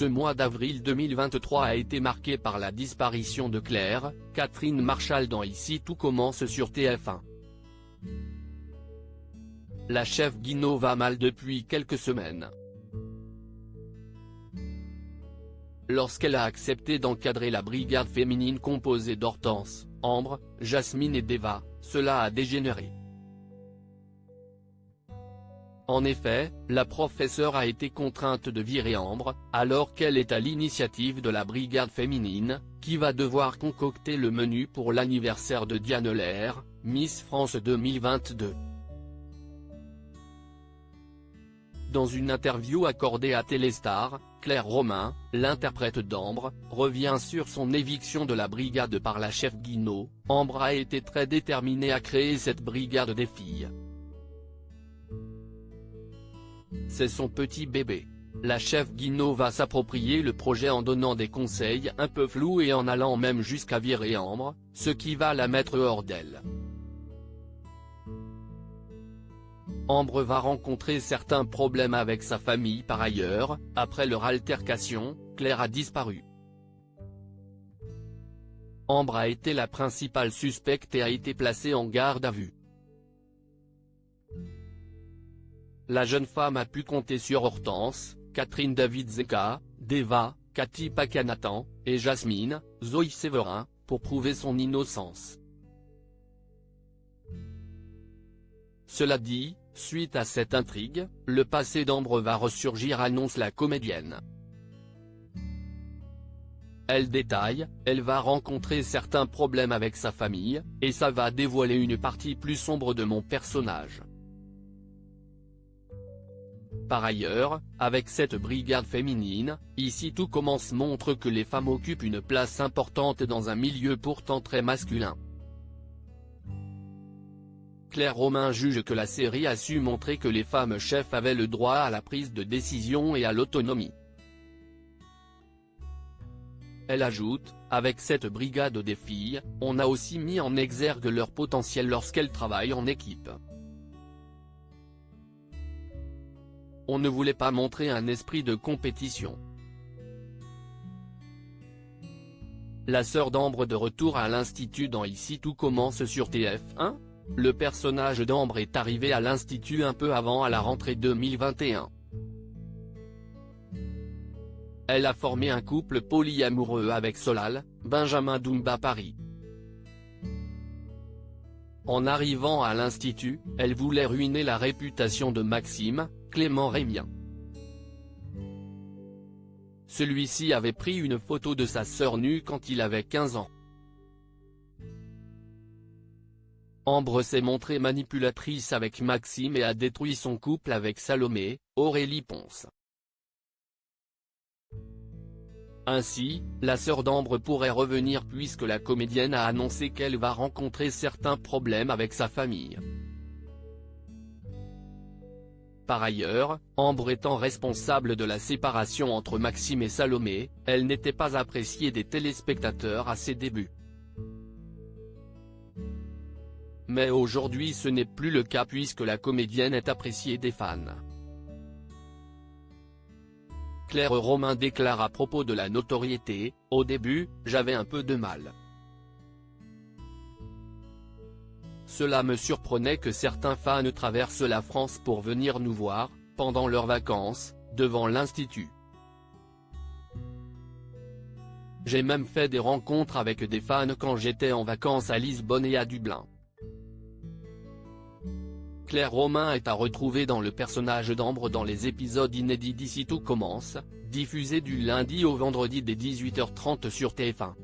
Ce mois d'avril 2023 a été marqué par la disparition de Claire, Catherine Marchal dans Ici tout commence sur TF1. La chef Guinaud va mal depuis quelques semaines. Lorsqu'elle a accepté d'encadrer la brigade féminine composée d'Hortense, Ambre, Jasmine et Deva, cela a dégénéré. En effet, la professeure a été contrainte de virer Ambre, alors qu'elle est à l'initiative de la brigade féminine, qui va devoir concocter le menu pour l'anniversaire de Diane Lair, Miss France 2022. Dans une interview accordée à Téléstar, Claire Romain, l'interprète d'Ambre, revient sur son éviction de la brigade par la chef Guinaud. Ambre a été très déterminée à créer cette brigade des filles. C'est son petit bébé. La chef Guinaud va s'approprier le projet en donnant des conseils un peu flous et en allant même jusqu'à virer Ambre, ce qui va la mettre hors d'elle. Ambre va rencontrer certains problèmes avec sa famille par ailleurs. Après leur altercation, Claire a disparu. Ambre a été la principale suspecte et a été placée en garde à vue. La jeune femme a pu compter sur Hortense, Catherine David-Zeka, Deva, Cathy Pacanatan, et Jasmine, Zoé Séverin, pour prouver son innocence. Cela dit, suite à cette intrigue, le passé d'Ambre va ressurgir, annonce la comédienne. Elle détaille, elle va rencontrer certains problèmes avec sa famille, et ça va dévoiler une partie plus sombre de mon personnage. Par ailleurs, avec cette brigade féminine, Ici tout commence montre que les femmes occupent une place importante dans un milieu pourtant très masculin. Claire Romain juge que la série a su montrer que les femmes chefs avaient le droit à la prise de décision et à l'autonomie. Elle ajoute, avec cette brigade des filles, on a aussi mis en exergue leur potentiel lorsqu'elles travaillent en équipe. On ne voulait pas montrer un esprit de compétition. La sœur d'Ambre de retour à l'Institut dans Ici tout commence sur TF1. Le personnage d'Ambre est arrivé à l'Institut un peu avant à la rentrée 2021. Elle a formé un couple polyamoureux avec Solal, Benjamin Dumba Paris. En arrivant à l'Institut, elle voulait ruiner la réputation de Maxime, Clément Rémien. Celui-ci avait pris une photo de sa sœur nue quand il avait 15 ans. Ambre s'est montrée manipulatrice avec Maxime et a détruit son couple avec Salomé, Aurélie Ponce. Ainsi, la sœur d'Ambre pourrait revenir puisque la comédienne a annoncé qu'elle va rencontrer certains problèmes avec sa famille. Par ailleurs, Ambre étant responsable de la séparation entre Maxime et Salomé, elle n'était pas appréciée des téléspectateurs à ses débuts. Mais aujourd'hui ce n'est plus le cas puisque la comédienne est appréciée des fans. Claire Romain déclare à propos de la notoriété, « Au début, j'avais un peu de mal. Cela me surprenait que certains fans traversent la France pour venir nous voir, pendant leurs vacances, devant l'Institut. J'ai même fait des rencontres avec des fans quand j'étais en vacances à Lisbonne et à Dublin. » Claire Romain est à retrouver dans le personnage d'Ambre dans les épisodes inédits d'Ici tout commence, diffusés du lundi au vendredi dès 18h30 sur TF1.